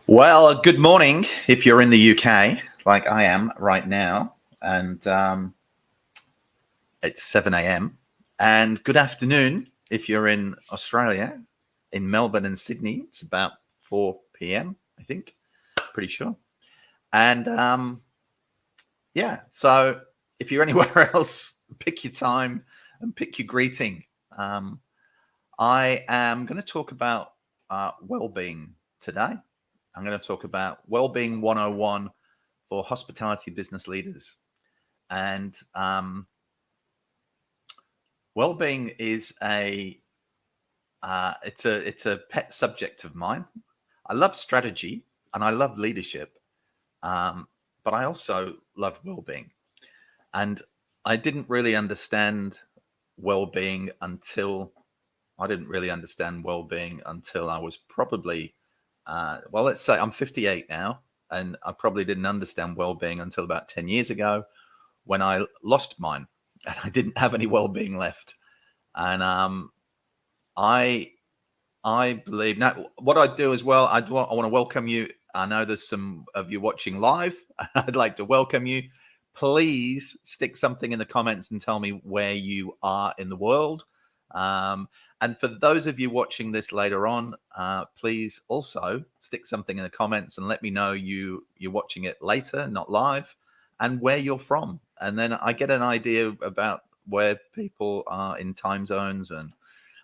Well, good morning if you're in the UK, like I am right now, and it's 7 a.m. And good afternoon if you're in Australia, in Melbourne and Sydney. It's about 4 p.m., I think, pretty sure. And yeah, so if you're anywhere else, pick your time and pick your greeting. I am going to talk about well-being today. I'm going to talk about well-being 101 for hospitality business leaders. And well-being is it's a pet subject of mine. I love strategy and I love leadership, but I also love well-being. And I didn't really understand well-being until I was probably well, let's say I'm 58 now, and I probably didn't understand well-being until about 10 years ago when I lost mine and I didn't have any well-being left. And I believe now what I do as well. I want to welcome you. I know there's some of you watching live. I'd like to welcome you. Please stick something in the comments and tell me where you are in the world. And for those of you watching this later on, please also stick something in the comments and let me know you're watching it later, not live, and where you're from. And then I get an idea about where people are in time zones and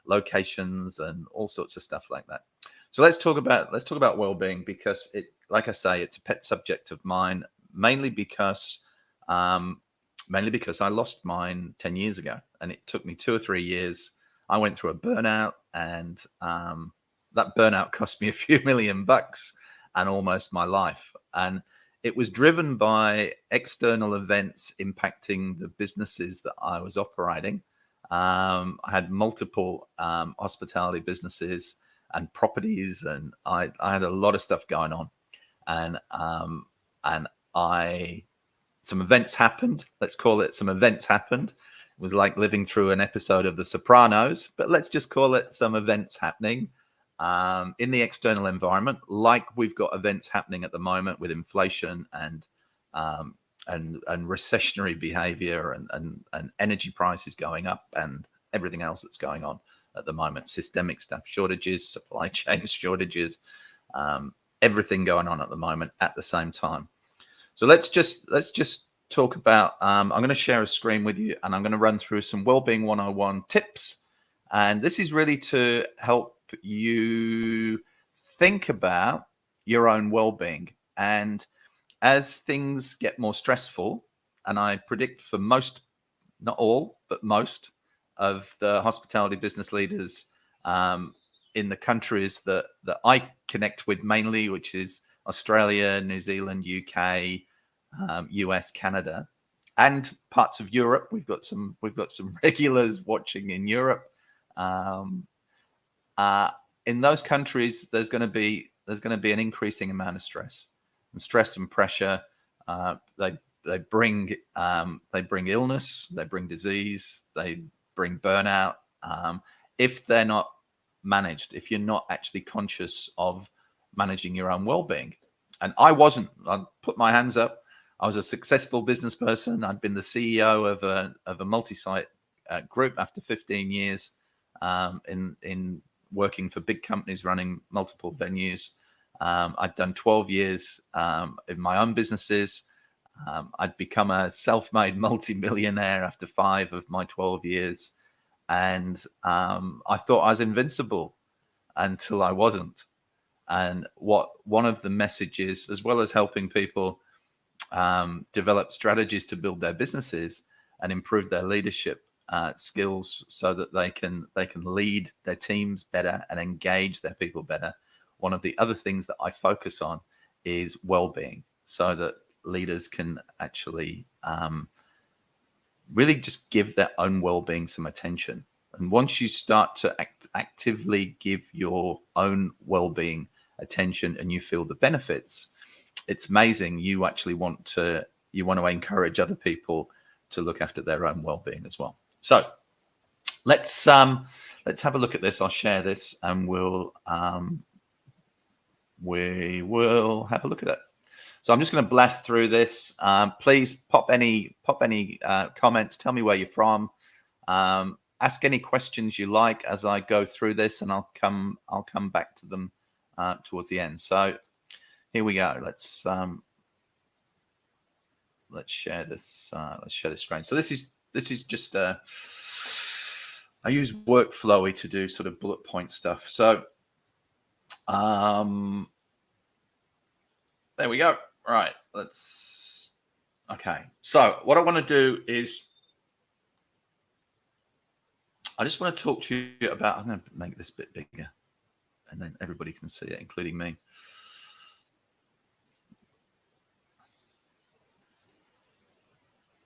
locations and all sorts of stuff like that. So let's talk about well-being, because like I say, it's a pet subject of mine, mainly because I lost mine 10 years ago, and it took me 2 or 3 years. I went through a burnout, and that burnout cost me a few $1,000,000 and almost my life. And it was driven by external events impacting the businesses that I was operating. I had multiple hospitality businesses and properties, and I had a lot of stuff going on. And some events happened. Let's call it some events happened. It was like living through an episode of The Sopranos, but let's just call it some events happening in the external environment, like we've got events happening at the moment with inflation and recessionary behavior and energy prices going up and everything else that's going on at the moment. Systemic stuff, shortages, supply chain shortages, everything going on at the moment at the same time. So let's just talk about, I'm going to share a screen with you, and I'm going to run through some Wellbeing 101 tips. And this is really to help you think about your own well-being. And as things get more stressful, and I predict for most, not all, but most of the hospitality business leaders in the countries that I connect with mainly, which is Australia, New Zealand, UK, US, Canada, and parts of Europe. We've got some regulars watching in Europe. In those countries, there's going to be an increasing amount of stress and pressure. They bring illness, they bring disease, they bring burnout. If they're not managed, if you're not actually conscious of managing your own well-being. And I wasn't. I put my hands up. I was a successful business person. I'd been the CEO of a multi-site group after 15 years in working for big companies running multiple venues. I'd done 12 years in my own businesses. I'd become a self-made multi-millionaire after 5 of my 12 years. And I thought I was invincible until I wasn't. And one of the messages, as well as helping people develop strategies to build their businesses and improve their leadership skills so that they can lead their teams better and engage their people better. One of the other things that I focus on is well-being, so that leaders can actually really just give their own well-being some attention. And once you start to actively give your own well-being attention and you feel the benefits, it's amazing. You actually want to encourage other people to look after their own well-being as well. So let's have a look at this. I'll share this, and we'll we will have a look at it. So I'm just going to blast through this. Please pop any comments. Tell me where you're from. Ask any questions you like as I go through this, and I'll come back to them towards the end. So here we go. Let's share this. Let's share this screen. So this is just I use workflowy to do sort of bullet point stuff. So there we go. Right. Okay. So what I want to do is I just want to talk to you about, I'm going to make this a bit bigger and then everybody can see it, including me.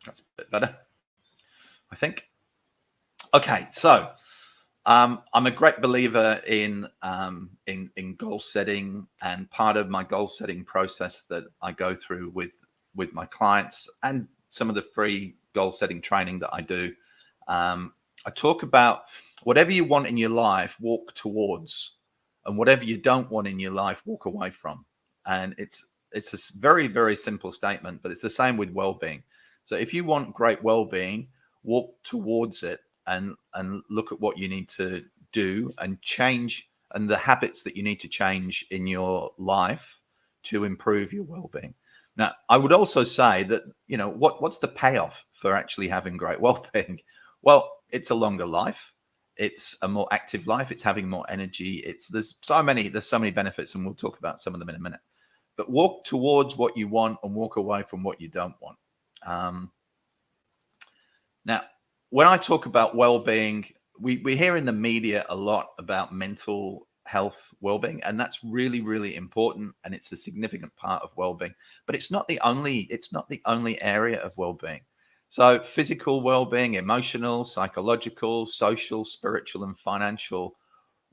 That's a bit better, I think. Okay, so I'm a great believer in goal setting, and part of my goal setting process that I go through with my clients and some of the free goal setting training that I do, I talk about whatever you want in your life, walk towards, and whatever you don't want in your life, walk away from. And it's a very, very simple statement, but it's the same with well-being. So if you want great well-being, walk towards it and look at what you need to do and change, and the habits that you need to change in your life to improve your well-being. Now, I would also say that, you know, what's the payoff for actually having great well-being? Well, it's a longer life. It's a more active life. It's having more energy. There's so many benefits, and we'll talk about some of them in a minute. But walk towards what you want and walk away from what you don't want. Now, when I talk about well-being, we hear in the media a lot about mental health well-being, and that's really, really important, and it's a significant part of well-being. But it's not the only area of well-being. So physical well-being, emotional, psychological, social, spiritual, and financial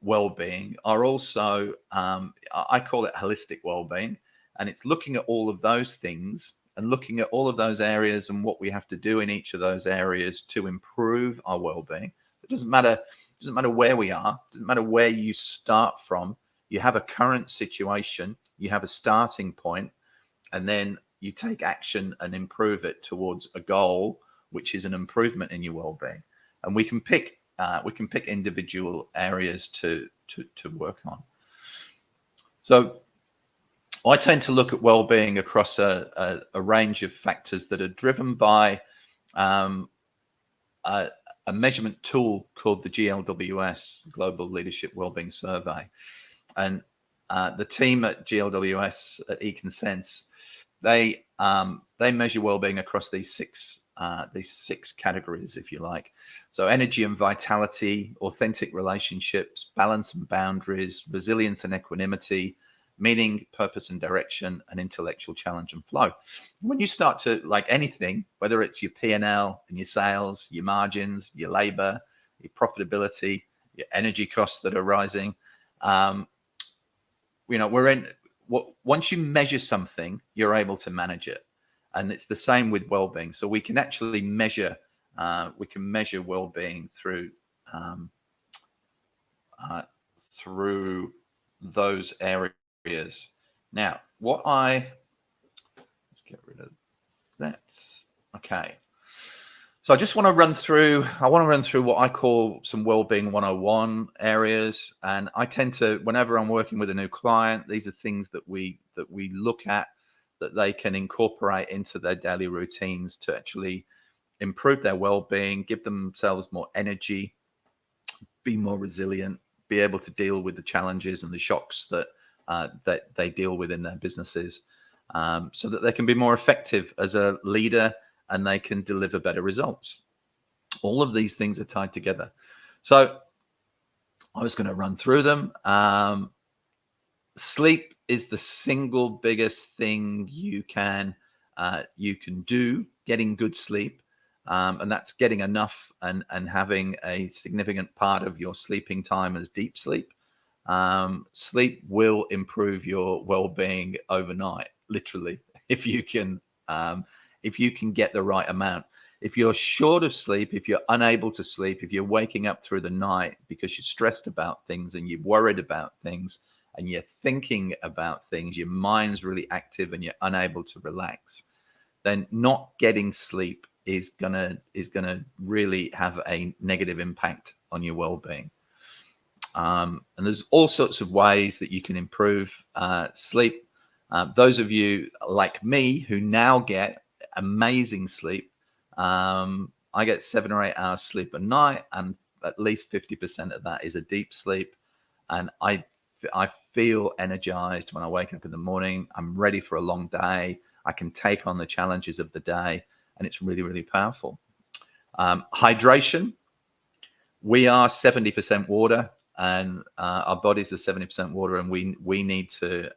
well-being are also, I call it holistic well-being. And it's looking at all of those things and looking at all of those areas and what we have to do in each of those areas to improve our well-being. It doesn't matter where we are, it doesn't matter where you start from. You have a current situation, you have a starting point, and then you take action and improve it towards a goal, which is an improvement in your well-being. And we can pick individual areas to work on. So I tend to look at well-being across a range of factors that are driven by a measurement tool called the GLWS, Global Leadership Wellbeing Survey. And the team at GLWS at eConsents, they measure well-being across these six categories, if you like. So energy and vitality, authentic relationships, balance and boundaries, resilience and equanimity, meaning, purpose and direction, and intellectual challenge and flow. When you start to, like anything, whether it's your P&L and your sales, your margins, your labor, your profitability, your energy costs that are rising, once you measure something, you're able to manage it. And it's the same with well-being. So we can actually measure well-being through those areas. Now, let's get rid of that. Okay. So I just want to run through what I call some well-being 101 areas. And I tend to, whenever I'm working with a new client, these are things that we look at that they can incorporate into their daily routines to actually improve their well-being, give themselves more energy, be more resilient, be able to deal with the challenges and the shocks that they deal with in their businesses, so that they can be more effective as a leader and they can deliver better results. All of these things are tied together. So I was going to run through them. Sleep is the single biggest thing you can do, getting good sleep. And that's getting enough and having a significant part of your sleeping time as deep sleep. Sleep will improve your well-being overnight, literally, if you can get the right amount. If you're short of sleep, if you're unable to sleep, if you're waking up through the night because you're stressed about things and you're worried about things and you're thinking about things, your mind's really active and you're unable to relax, then not getting sleep is gonna really have a negative impact on your well-being. And there's all sorts of ways that you can improve sleep. Those of you like me who now get amazing sleep, I get 7 or 8 hours sleep a night, and at least 50% of that is a deep sleep. And I feel energized when I wake up in the morning. I'm ready for a long day. I can take on the challenges of the day, and it's really, really powerful. Hydration. We are 70% water, and our bodies are 70% water, and we need to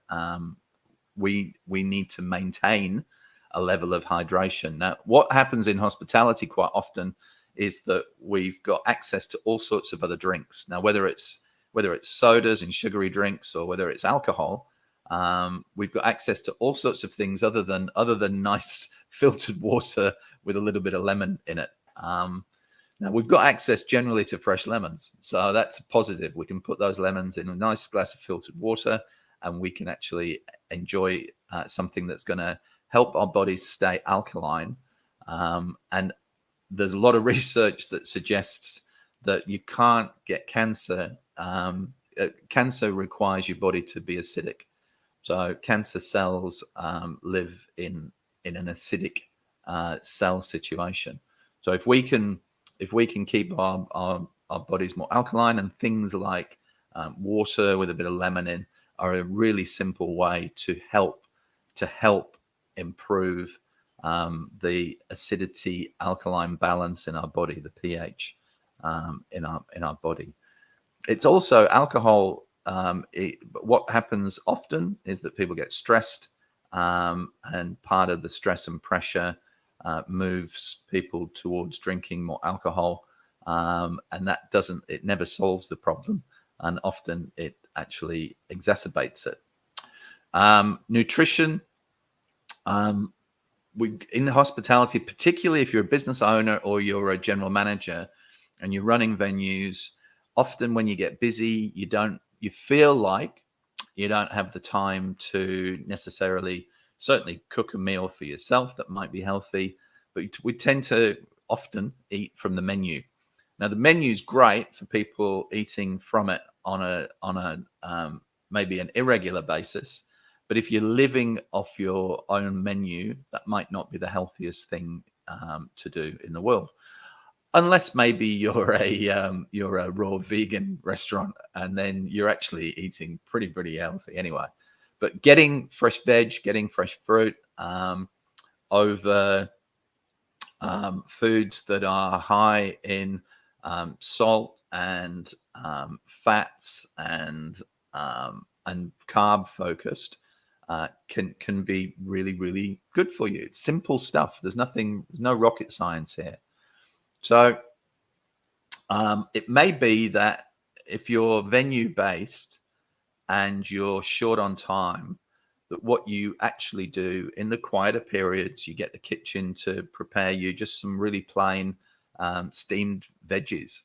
maintain a level of hydration. Now, what happens in hospitality quite often is that we've got access to all sorts of other drinks. Now, whether it's sodas and sugary drinks, or whether it's alcohol, we've got access to all sorts of things other than nice filtered water with a little bit of lemon in it. Now, we've got access generally to fresh lemons, so that's a positive. We can put those lemons in a nice glass of filtered water, and we can actually enjoy something that's going to help our bodies stay alkaline. And there's a lot of research that suggests that you can't get cancer. Cancer requires your body to be acidic. So cancer cells live in an acidic cell situation. So if we can keep our bodies more alkaline, and things like water with a bit of lemon in are a really simple way to help improve the acidity alkaline balance in our body, the pH in our body. It's also alcohol. What happens often is that people get stressed, and part of the stress and pressure moves people towards drinking more alcohol, and it never solves the problem, and often it actually exacerbates it. Nutrition. In hospitality, particularly if you're a business owner or you're a general manager and you're running venues, often when you get busy, you feel like you don't have the time to necessarily certainly cook a meal for yourself that might be healthy, but we tend to often eat from the menu. Now, the menu is great for people eating from it on a maybe an irregular basis, but if you're living off your own menu, that might not be the healthiest thing to do in the world, unless maybe you're a raw vegan restaurant, and then you're actually eating pretty healthy anyway. But getting fresh veg, getting fresh fruit over foods that are high in salt and fats and carb focused can be really good for you. It's simple stuff. There's no rocket science here. So it may be that if you're venue based and you're short on time, that what you actually do in the quieter periods, you get the kitchen to prepare you just some really plain steamed veggies,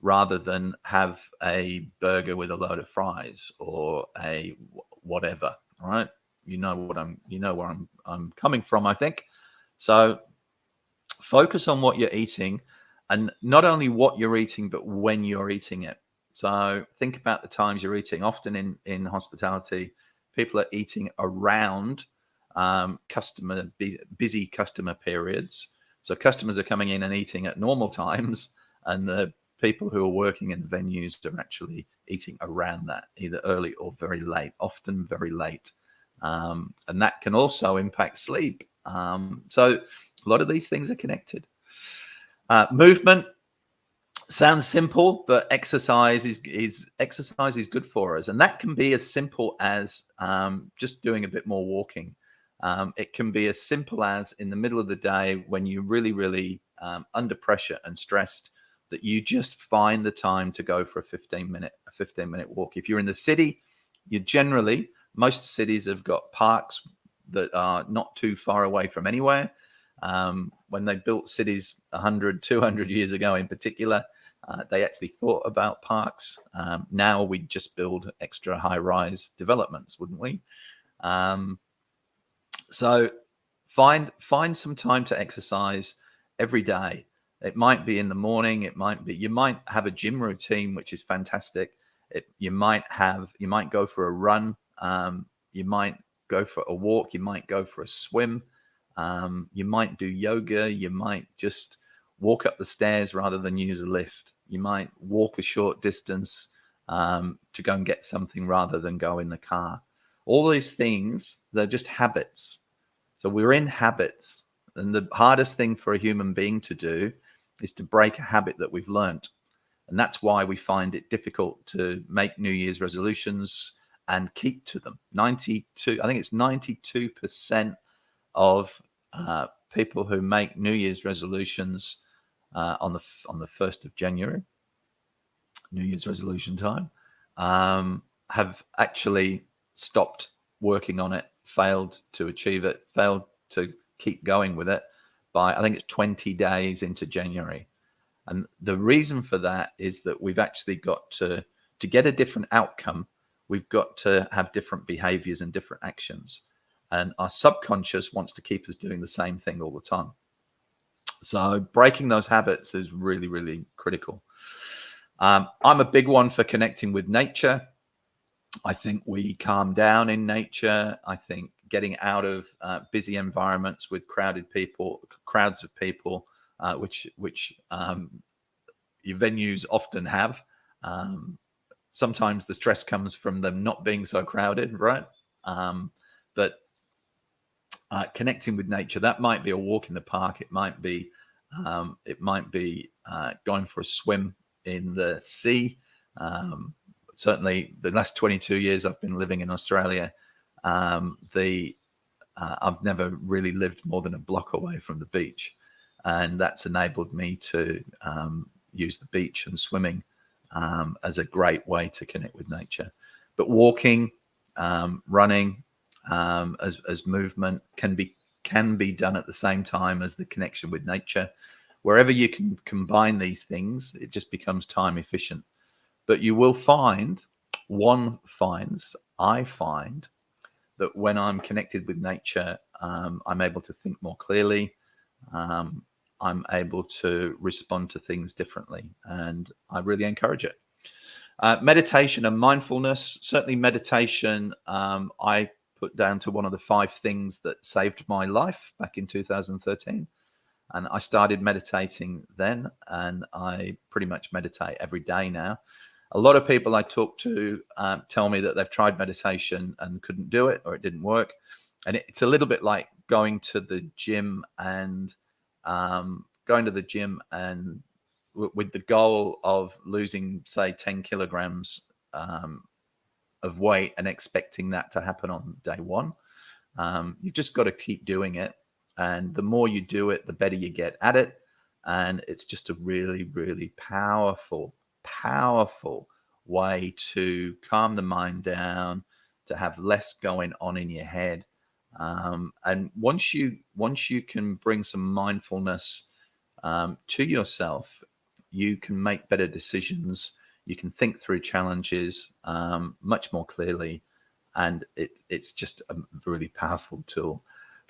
rather than have a burger with a load of fries or a whatever. All right, you know where I'm coming from, I think. So focus on what you're eating, and not only what you're eating, but when you're eating it. So think about the times you're eating. Often in hospitality, people are eating around busy customer periods. So customers are coming in and eating at normal times, and the people who are working in the venues are actually eating around that, either early or very late, often very late. And that can also impact sleep. So a lot of these things are connected. Movement sounds simple, but exercise is good for us, and that can be as simple as just doing a bit more walking. It can be as simple as in the middle of the day when you're really under pressure and stressed, that you just find the time to go for a 15-minute walk. If you're in the city, most cities have got parks that are not too far away from anywhere. When they built cities 100, 200 years ago in particular, They actually thought about parks. Now we just build extra high-rise developments, wouldn't we? So find some time to exercise every day. It might be in the morning. You might have a gym routine, which is fantastic. You might go for a run. You might go for a walk. You might go for a swim. You might do yoga. You might just walk up the stairs rather than use a lift. You might walk a short distance to go and get something rather than go in the car. All these things, they're just habits. So we're in habits. And the hardest thing for a human being to do is to break a habit that we've learned. And that's why we find it difficult to make New Year's resolutions and keep to them. I think it's 92% of people who make New Year's resolutions on the 1st of January, New Year's resolution time, have actually stopped working on it, failed to achieve it, failed to keep going with it by, I think it's 20 days into January. And the reason for that is that we've actually got to get a different outcome, we've got to have different behaviors and different actions. And our subconscious wants to keep us doing the same thing all the time. So breaking those habits is really, really critical. I'm a big one for connecting with nature. I think we calm down in nature. I think getting out of busy environments with crowds of people, which your venues often have. Sometimes the stress comes from them not being so crowded, right? But connecting with nature, that might be a walk in the park. It might be going for a swim in the sea. Certainly, the last 22 years I've been living in Australia, I've never really lived more than a block away from the beach, and that's enabled me to use the beach and swimming as a great way to connect with nature. But walking, running, as movement can be done at the same time as the connection with nature. Wherever you can combine these things, it just becomes time efficient. But you will find, I find that when I'm connected with nature, I'm able to think more clearly. I'm able to respond to things differently, and I really encourage it. Meditation and mindfulness. Certainly meditation, I put down to one of the 5 things that saved my life back in 2013. And I started meditating then, and I pretty much meditate every day now. A lot of people I talk to tell me that they've tried meditation and couldn't do it, or it didn't work. And it's a little bit like going to the gym and with the goal of losing, say, 10 kilograms of weight and expecting that to happen on day one. You've just got to keep doing it. And the more you do it, the better you get at it. And it's just a really, really powerful way to calm the mind down, to have less going on in your head. And once you can bring some mindfulness to yourself, you can make better decisions. You can think through challenges much more clearly, and it's just a really powerful tool.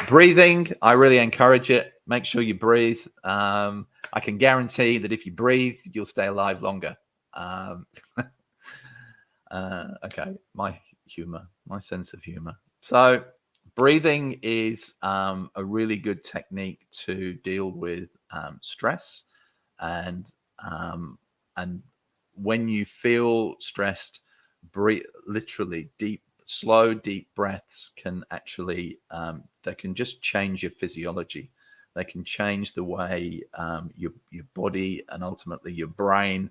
Breathing, I really encourage it. Make sure you breathe. I can guarantee that if you breathe, you'll stay alive longer. Okay, my sense of humor. So breathing is a really good technique to deal with stress, and when you feel stressed, breathe. Literally slow, deep breaths can actually they can just change your physiology. They can change the way your body and ultimately your brain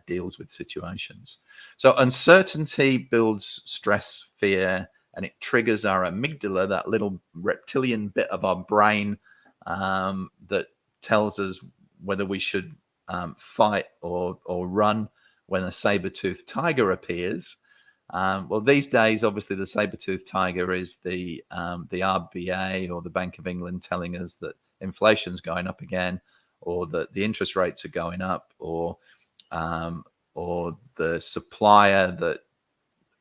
deals with situations. So uncertainty builds stress, fear, and it triggers our amygdala, that little reptilian bit of our brain that tells us whether we should fight or run when a saber-toothed tiger appears. Well, these days, obviously, the saber-toothed tiger is the RBA or the Bank of England telling us that inflation's going up again, or that the interest rates are going up, or or the supplier that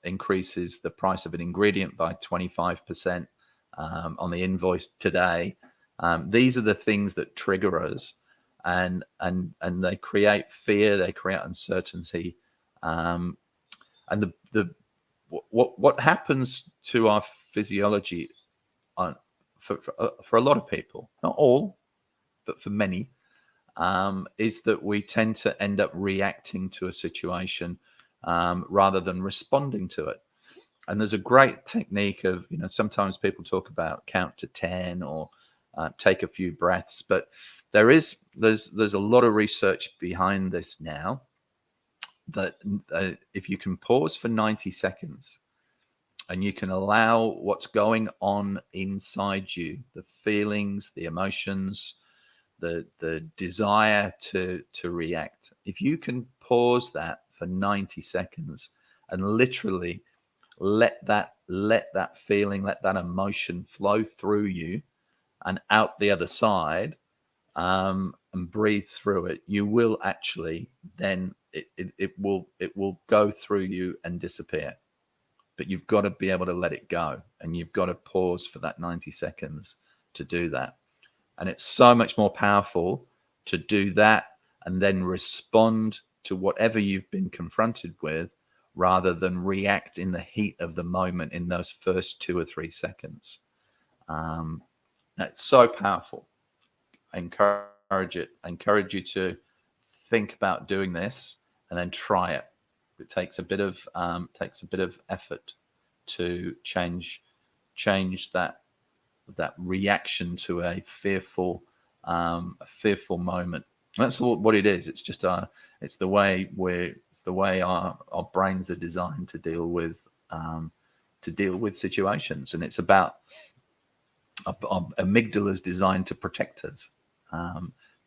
increases the price of an ingredient by 25% on the invoice today. These are the things that trigger us, and they create fear, they create uncertainty, and what happens to our physiology for a lot of people, not all, but for many, is that we tend to end up reacting to a situation rather than responding to it. And there's a great technique of, sometimes people talk about count to 10 or take a few breaths, but there's a lot of research behind this now that if you can pause for 90 seconds and you can allow what's going on inside you, the feelings, the emotions, the desire to react, if you can pause that for 90 seconds and literally let that feeling, let that emotion flow through you and out the other side, and breathe through it, you will actually then it will go through you and disappear. But you've got to be able to let it go, and you've got to pause for that 90 seconds to do that. And it's so much more powerful to do that and then respond to whatever you've been confronted with, rather than react in the heat of the moment in those first 2 or 3 seconds. That's so powerful. I encourage you to think about doing this and then try it. It takes a bit of effort to change that reaction to a fearful moment. And that's what it is. It's just it's the way our brains are designed to deal with situations, and it's about our amygdala is designed to protect us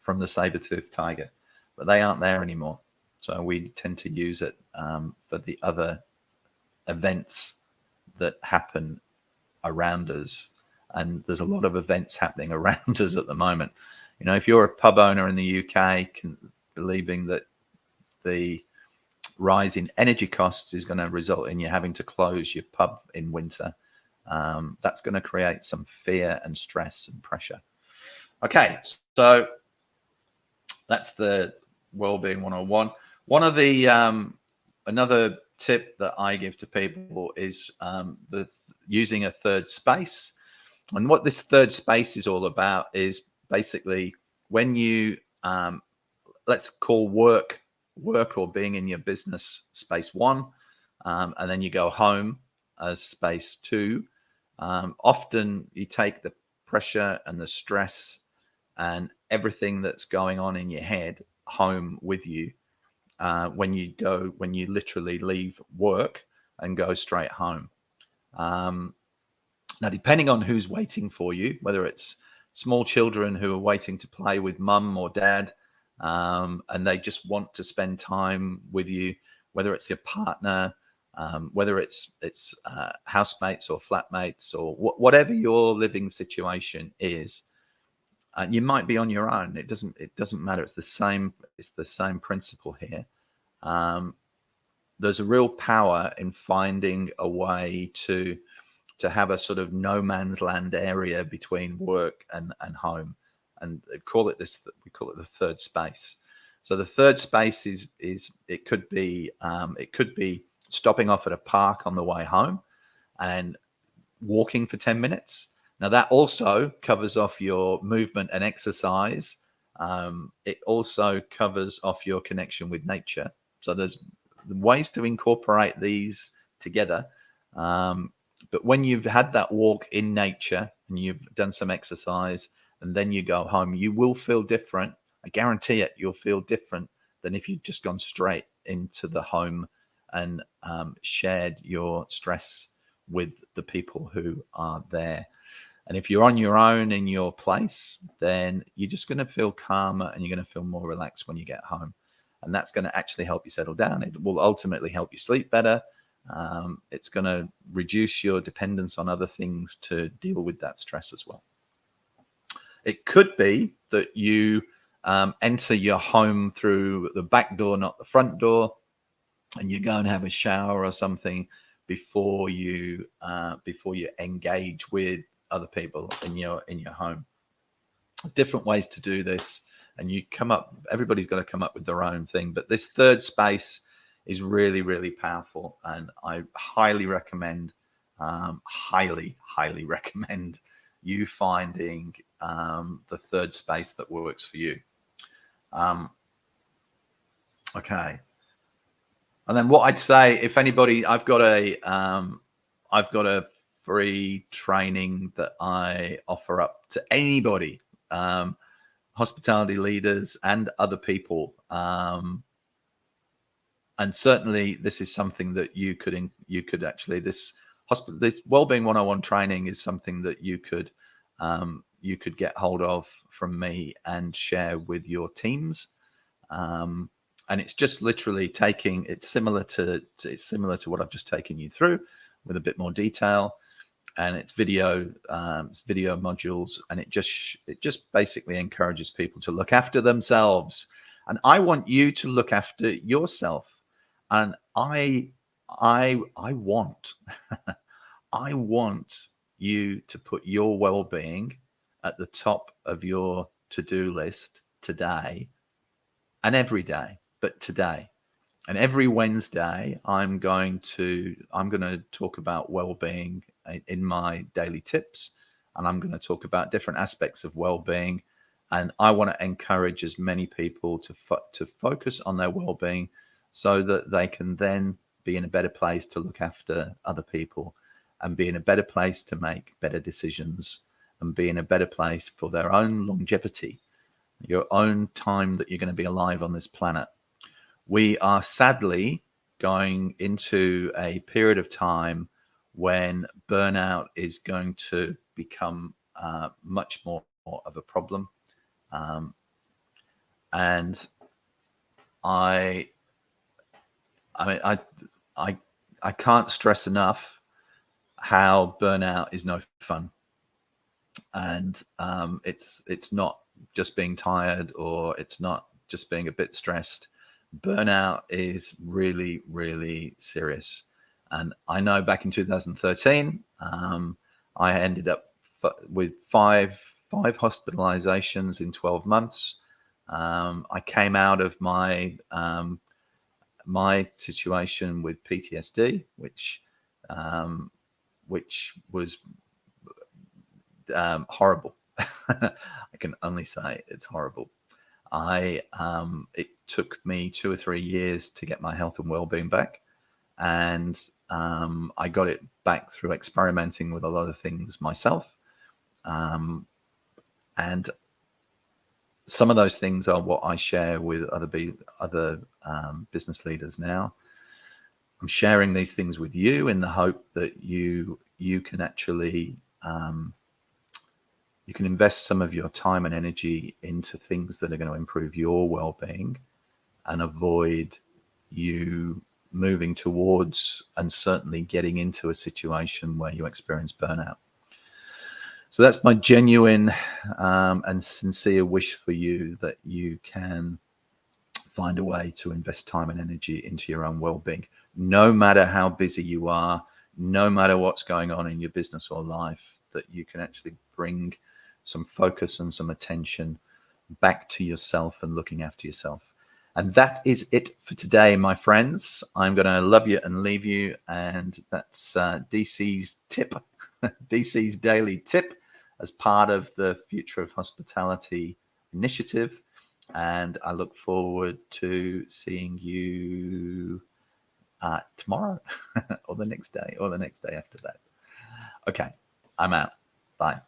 from the saber-toothed tiger, but they aren't there anymore. So we tend to use it for the other events that happen around us. And there's a lot of events happening around us at the moment. If you're a pub owner in the UK, believing that the rise in energy costs is going to result in you having to close your pub in winter, that's going to create some fear and stress and pressure. Okay, so that's the Wellbeing 101. One of the another tip that I give to people is using a third space. And what this third space is all about is basically when you let's call work or being in your business space 1, and then you go home as space 2. Often you take the pressure and the stress and everything that's going on in your head home with you when you literally leave work and go straight home. Now, depending on who's waiting for you, whether it's small children who are waiting to play with mum or dad, and they just want to spend time with you, whether it's your partner, whether it's housemates or flatmates or whatever your living situation is, you might be on your own. It doesn't matter. It's the same principle here. There's a real power in finding a way to have a sort of no man's land area between work and home, and we call it the third space. So the third space is it could be stopping off at a park on the way home and walking for 10 minutes. Now that also covers off your movement and exercise. It also covers off your connection with nature. So there's ways to incorporate these together. But when you've had that walk in nature and you've done some exercise and then you go home, you will feel different. I guarantee it. You'll feel different than if you'd just gone straight into the home and shared your stress with the people who are there. And if you're on your own in your place, then you're just going to feel calmer and you're going to feel more relaxed when you get home. And that's going to actually help you settle down. It will ultimately help you sleep better. It's going to reduce your dependence on other things to deal with that stress as well. It could be that you enter your home through the back door, not the front door, and you go and have a shower or something before you engage with other people in your home. There's different ways to do this, and everybody's got to come up with their own thing. But this third space is really, really powerful, and I highly recommend, highly recommend you finding the third space that works for you. Okay. And then what I'd say, if anybody, I've got a free training that I offer up to anybody, hospitality leaders and other people. And certainly this is something that you could actually, this Wellbeing 101 training is something that you could get hold of from me and share with your teams. And it's just literally it's similar to what I've just taken you through, with a bit more detail, and it's video modules, and it just basically encourages people to look after themselves. And I want you to look after yourself, and I want I want you to put your well-being at the top of your to-do list today and every day. But today and every Wednesday, I'm going to talk about well-being in my daily tips, and I'm going to talk about different aspects of well-being. And I want to encourage as many people to focus on their well-being, so that they can then be in a better place to look after other people, and be in a better place to make better decisions, and be in a better place for their own longevity, your own time that you're going to be alive on this planet. We are sadly going into a period of time when burnout is going to become much more of a problem. And I can't stress enough how burnout is no fun. And it's not just being tired, or it's not just being a bit stressed. Burnout is really, really serious. And I know back in 2013, I ended up with five hospitalizations in 12 months. I came out of my situation with PTSD, which was horrible. I can only say it's horrible. It took me 2 or 3 years to get my health and well-being back, and I got it back through experimenting with a lot of things myself, and some of those things are what I share with other business leaders now. I'm sharing these things with you in the hope that you can actually you can invest some of your time and energy into things that are going to improve your well-being, and avoid you moving towards and certainly getting into a situation where you experience burnout. So that's my genuine and sincere wish for you, that you can find a way to invest time and energy into your own well-being, no matter how busy you are, no matter what's going on in your business or life, that you can actually bring some focus and some attention back to yourself and looking after yourself. And that is it for today, my friends. I'm going to love you and leave you. And that's DC's tip, DC's daily tip, as part of the Future of Hospitality initiative. And I look forward to seeing you tomorrow or the next day, or the next day after that. Okay, I'm out. Bye.